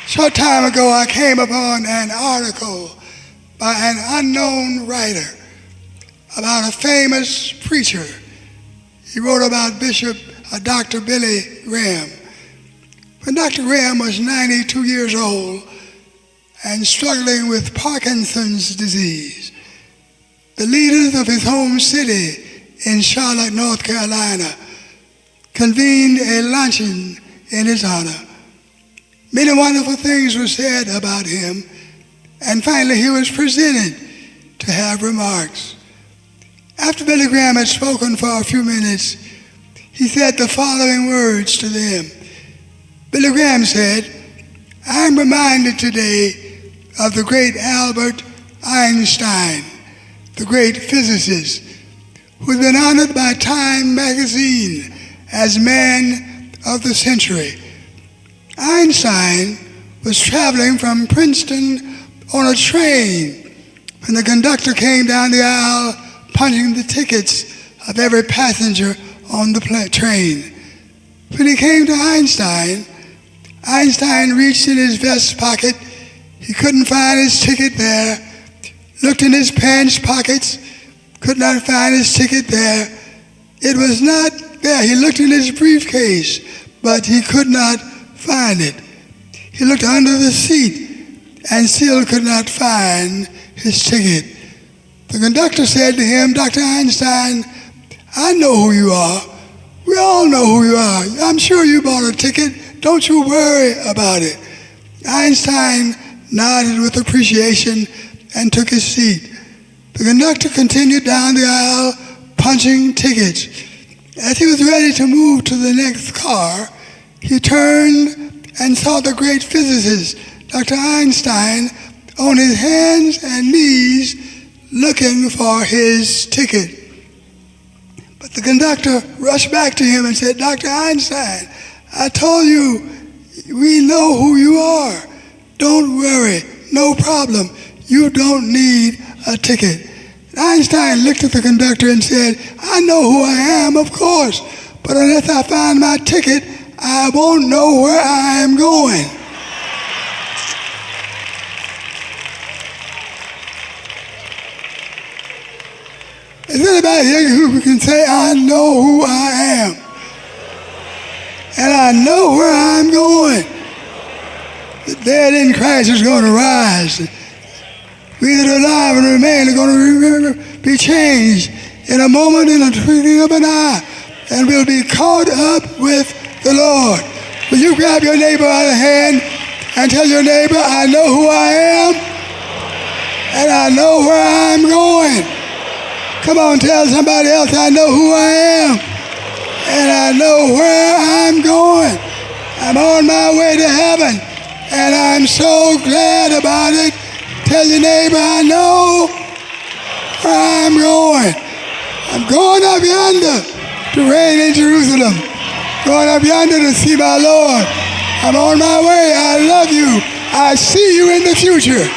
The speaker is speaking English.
Short time ago, I came upon an article by an unknown writer about a famous preacher. He wrote about Dr. Billy Graham. When Dr. Graham was 92 years old and struggling with Parkinson's disease, the leaders of his home city in Charlotte, North Carolina, convened a luncheon in his honor. Many wonderful things were said about him, and finally he was presented to have remarks. After Billy Graham had spoken for a few minutes, he said the following words to them. Billy Graham said, "I'm reminded today of the great Albert Einstein, the great physicist, who's been honored by Time magazine as Man of the Century. Einstein was traveling from Princeton on a train when the conductor came down the aisle punching the tickets of every passenger on the train. When he came to Einstein, Einstein reached in his vest pocket. He couldn't find his ticket there. Looked in his pants pockets, could not find his ticket there. It was not there. He looked in his briefcase, but he could not find it. He looked under the seat and still could not find his ticket. The conductor said to him, "Dr. Einstein, I know who you are. We all know who you are. I'm sure you bought a ticket. Don't you worry about it." Einstein nodded with appreciation and took his seat. The conductor continued down the aisle punching tickets. As he was ready to move to the next car, he turned and saw the great physicist, Dr. Einstein, on his hands and knees looking for his ticket. But the conductor rushed back to him and said, "Dr. Einstein, I told you, we know who you are. Don't worry, no problem. You don't need a ticket." Einstein looked at the conductor and said, "I know who I am, of course, but unless I find my ticket, I won't know where I am going." Is anybody here who can say, "I know who I am, and I know where I'm going"? The dead in Christ is going to rise. We that are alive and remain are going to be changed in a moment, in a twinkling of an eye, and we'll be caught up with the Lord. Will you grab your neighbor by the hand and tell your neighbor, "I know who I am, and I know where I'm going"? Come on, tell somebody else, "I know who I am, and I know where I'm going. I'm on my way to heaven, and I'm so glad about it." Tell your neighbor, "I know where I'm going. I'm going up yonder to reign in Jerusalem. Going up yonder to see my Lord. I'm on my way. I love you. I see you in the future."